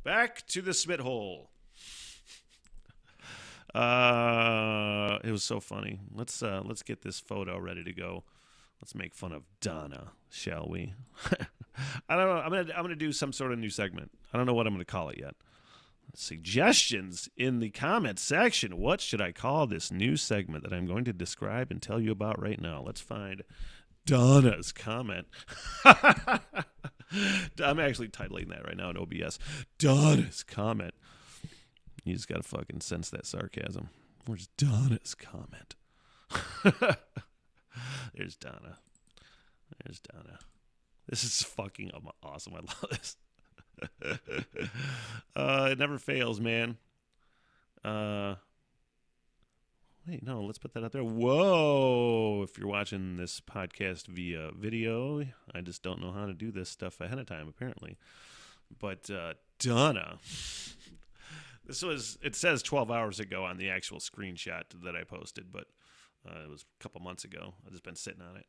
Back to the spit hole. It was so funny. Let's get this photo ready to go. Let's make fun of Donna, shall we? I don't know. I'm gonna do some sort of new segment. I don't know what I'm gonna call it yet. Suggestions in the comment section. What should I call this new segment that I'm going to describe and tell you about right now? Let's find Donna's comment. I'm actually titling that right now in OBS. Donna's comment. You just gotta fucking sense that sarcasm. Where's Donna's comment? There's Donna. There's Donna. This is fucking awesome. I love this. It never fails, man. Wait, no, let's put that out there. Whoa! If you're watching this podcast via video, I just don't know how to do this stuff ahead of time, apparently. But Donna, it says 12 hours ago on the actual screenshot that I posted, but it was a couple months ago. I've just been sitting on it.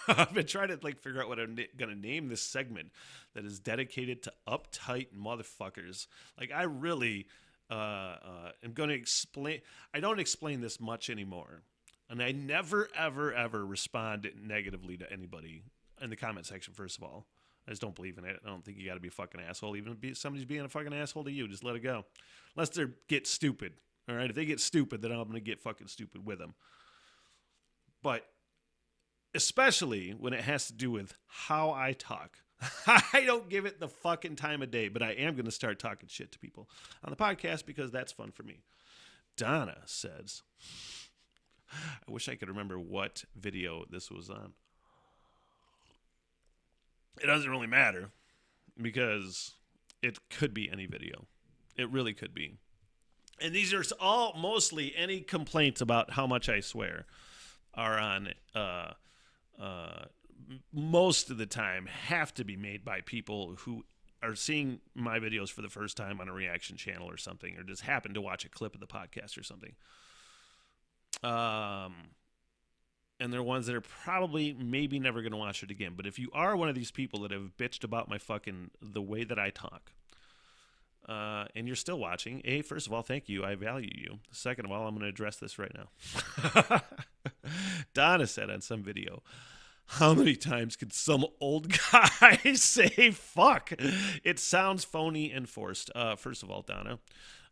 I've been trying to figure out what I'm gonna name this segment that is dedicated to uptight motherfuckers. I really am gonna explain. I don't explain this much anymore, and I never ever respond negatively to anybody in the comment section. First of all, I just don't believe in it. I don't think you got to be a fucking asshole. Even if somebody's being a fucking asshole to you, just let it go. Unless they get stupid. All right, if they get stupid, then I'm gonna get fucking stupid with them. But especially when it has to do with how I talk. I don't give it the fucking time of day, but I am going to start talking shit to people on the podcast because that's fun for me. Donna says, I wish I could remember what video this was on. It doesn't really matter because it could be any video. It really could be. And these are all mostly any complaints about how much I swear are on most of the time have to be made by people who are seeing my videos for the first time on a reaction channel or something, or just happen to watch a clip of the podcast or something. And they're ones that are probably maybe never going to watch it again. But if you are one of these people that have bitched about the way that I talk, and you're still watching, first of all, thank you. I value you. Second of all, I'm going to address this right now. Donna said on some video, how many times could some old guy say fuck? It sounds phony and forced. First of all, Donna,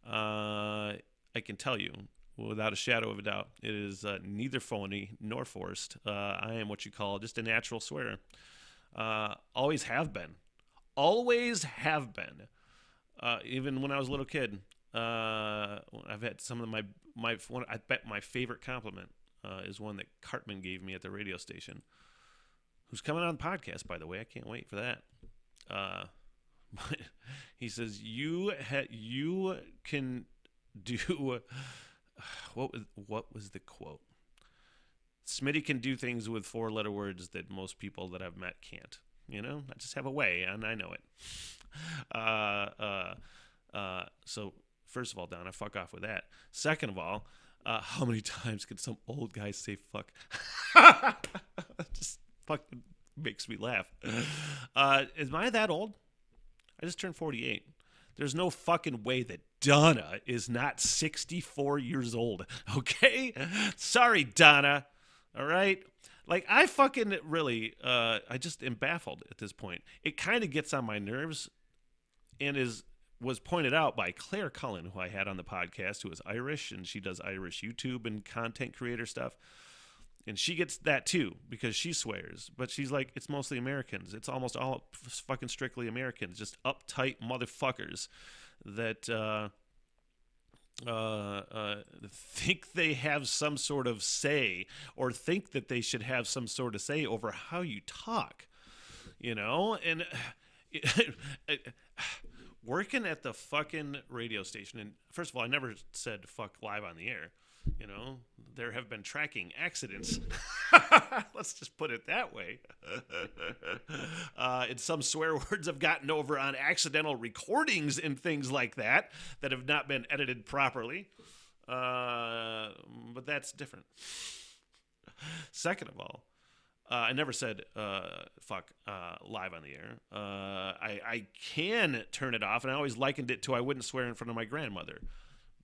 I can tell you without a shadow of a doubt, it is neither phony nor forced. I am what you call just a natural swearer. Always have been. Always have been. Even when I was a little kid, I've had some of I bet my favorite compliment is one that Cartman gave me at the radio station, who's coming on the podcast, by the way. I can't wait for that. He says, you can do, what was the quote? Smitty can do things with 4-letter words that most people that I've met can't. You know, I just have a way, and I know it. So first of all, Donna, fuck off with that. Second of all, how many times can some old guy say fuck? Just fucking makes me laugh. Am I that old? I just turned 48. There's no fucking way that Donna is not 64 years old. Okay? Sorry, Donna. All right? I fucking really, I just am baffled at this point. It kind of gets on my nerves and was pointed out by Claire Cullen, who I had on the podcast, who is Irish, and she does Irish YouTube and content creator stuff. And she gets that too, because she swears. But she's like, it's mostly Americans. It's almost all fucking strictly Americans. Just uptight motherfuckers that think they have some sort of say, or think that they should have some sort of say over how you talk. You know? And working at the fucking radio station, and first of all, I never said fuck live on the air. You know, there have been tracking accidents. Let's just put it that way. And some swear words have gotten over on accidental recordings and things like that have not been edited properly. But that's different. Second of all, I never said fuck live on the air. I can turn it off, and I always likened it to I wouldn't swear in front of my grandmother.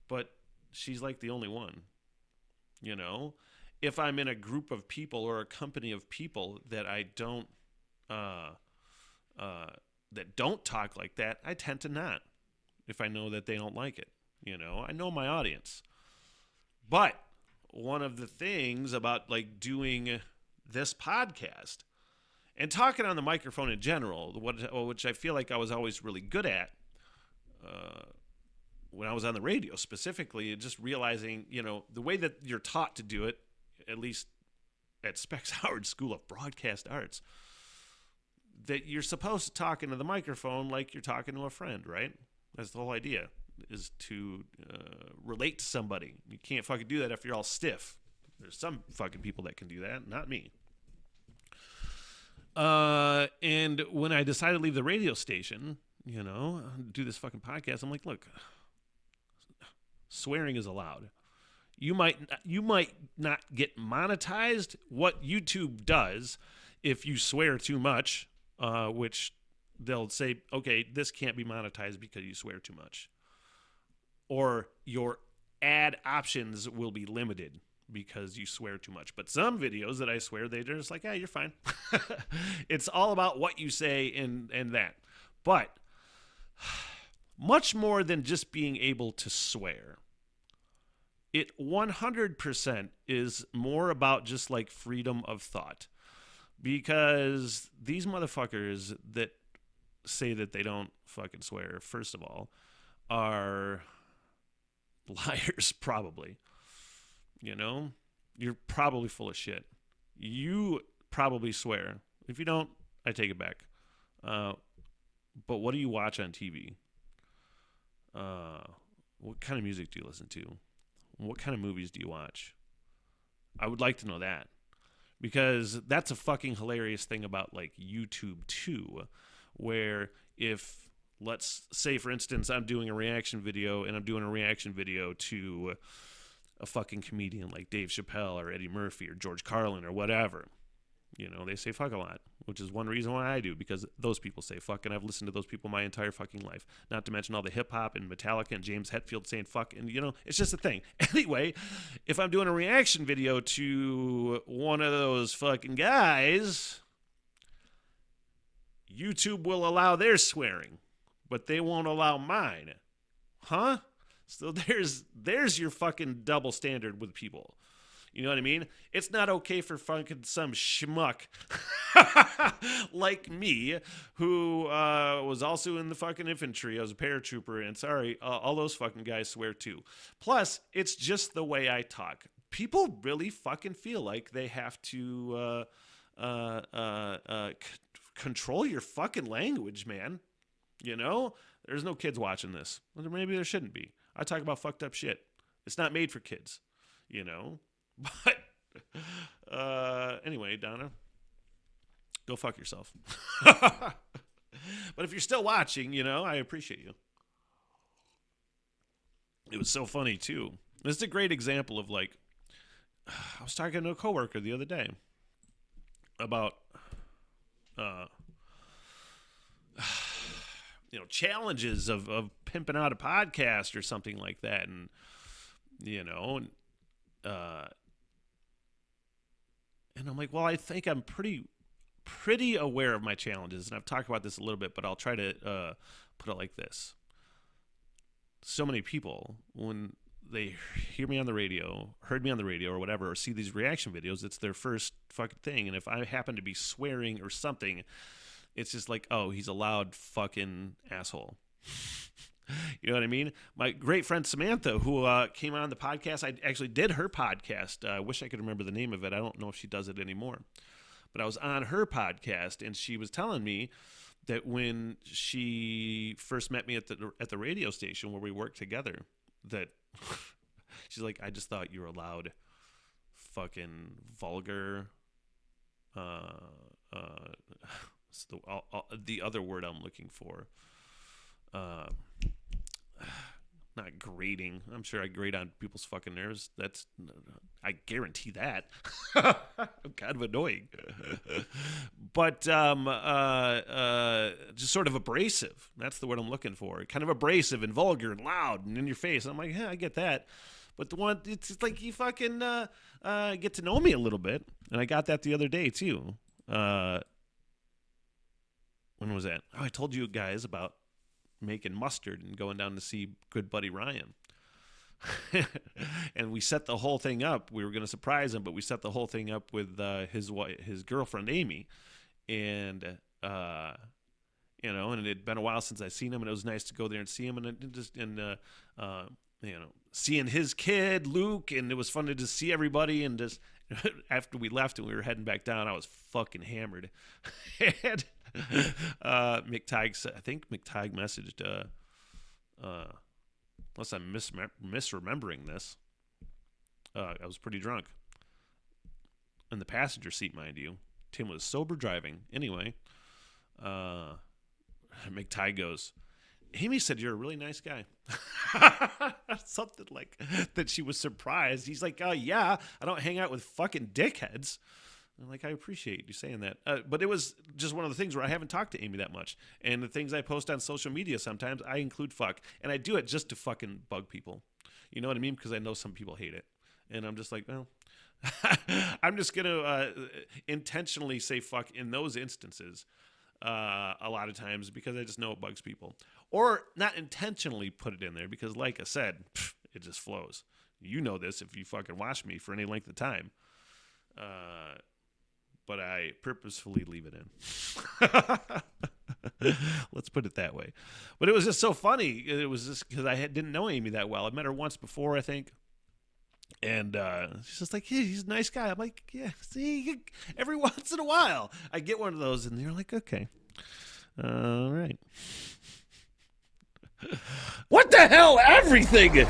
But she's like the only one, you know? If I'm in a group of people or a company of people that I don't that don't talk like that, I tend to not if I know that they don't like it. You know, I know my audience. But one of the things about like doing this podcast and talking on the microphone in general, which I feel like I was always really good at when I was on the radio specifically, just realizing, you know, the way that you're taught to do it, at least at Specs Howard School of Broadcast Arts, that you're supposed to talk into the microphone like you're talking to a friend, right? That's the whole idea, is to relate to somebody. You can't fucking do that if you're all stiff. There's some fucking people that can do that, not me. And when I decided to leave the radio station, you know, do this fucking podcast, I'm like, look, swearing is allowed. You might not get monetized. What YouTube does, if you swear too much, which they'll say, okay, this can't be monetized because you swear too much. Or your ad options will be limited because you swear too much. But some videos that I swear, they're just like, you're fine. It's all about what you say and that. But much more than just being able to swear. It 100% is more about just like freedom of thought. Because these motherfuckers that say that they don't fucking swear, first of all, are liars, probably. You know? You're probably full of shit. You probably swear. If you don't, I take it back. But what do you watch on TV? What kind of music do you listen to? What kind of movies do you watch? I would like to know that. Because that's a fucking hilarious thing about like YouTube too, where if, let's say for instance, I'm doing a reaction video and I'm doing a reaction video to a fucking comedian like Dave Chappelle or Eddie Murphy or George Carlin or whatever. You know, they say fuck a lot, which is one reason why I do, because those people say fuck, and I've listened to those people my entire fucking life. Not to mention all the hip-hop and Metallica and James Hetfield saying fuck, and, you know, it's just a thing. Anyway, if I'm doing a reaction video to one of those fucking guys, YouTube will allow their swearing, but they won't allow mine. Huh? So there's your fucking double standard with people. You know what I mean? It's not okay for fucking some schmuck like me, who was also in the fucking infantry. I was a paratrooper, and sorry, all those fucking guys swear too. Plus, it's just the way I talk. People really fucking feel like they have to control your fucking language, man. You know? There's no kids watching this. Or maybe there shouldn't be. I talk about fucked up shit. It's not made for kids, you know? But anyway, Donna, go fuck yourself. But if you're still watching, you know, I appreciate you. It was so funny too. This is a great example of like, I was talking to a coworker the other day about, you know, challenges of pimping out a podcast or something like that, and you know, and I'm like, well, I think I'm pretty aware of my challenges, and I've talked about this a little bit, but I'll try to put it like this. So many people, when they hear me on the radio, heard me on the radio or whatever, or see these reaction videos, it's their first fucking thing, and if I happen to be swearing or something, it's just like, oh, he's a loud fucking asshole. You know what I mean? My great friend Samantha, who came on the podcast, I actually did her podcast. I wish I could remember the name of it. I don't know if she does it anymore. But I was on her podcast, and she was telling me that when she first met me at the radio station where we worked together, that she's like, I just thought you were a loud, fucking vulgar, the other word I'm looking for. Not grating. I'm sure I grate on people's fucking nerves. I guarantee that. Kind of annoying. But just sort of abrasive. That's the word I'm looking for. Kind of abrasive and vulgar and loud and in your face. And I'm like, yeah, I get that. But the one, it's like you fucking get to know me a little bit. And I got that the other day, too. When was that? Oh, I told you guys about making mustard and going down to see good buddy Ryan. And we set the whole thing up. We were going to surprise him, but we set the whole thing up with his girlfriend Amy, and you know, and it had been a while since I seen him, and it was nice to go there and see him, and you know, seeing his kid Luke, and it was fun to just see everybody, and just after we left and we were heading back down, I was fucking hammered. And I think McTighe messaged. Unless I'm misremembering this, I was pretty drunk. In the passenger seat, mind you. Tim was sober driving. Anyway, McTighe goes, Amy said you're a really nice guy. Something like that. She was surprised. He's like, oh, yeah, I don't hang out with fucking dickheads. I'm like, I appreciate you saying that. But it was just one of the things where I haven't talked to Amy that much. And the things I post on social media sometimes, I include fuck. And I do it just to fucking bug people. You know what I mean? Because I know some people hate it. And I'm just like, well, I'm just going to intentionally say fuck in those instances a lot of times because I just know it bugs people. Or not intentionally put it in there because, like I said, it just flows. You know this if you fucking watch me for any length of time. But I purposefully leave it in. Let's put it that way. But it was just so funny. It was just because I didn't know Amy that well. I met her once before, I think. And she's just like, yeah, he's a nice guy. I'm like, yeah, see, every once in a while I get one of those. And they're like, okay. All right. What the hell? Everything.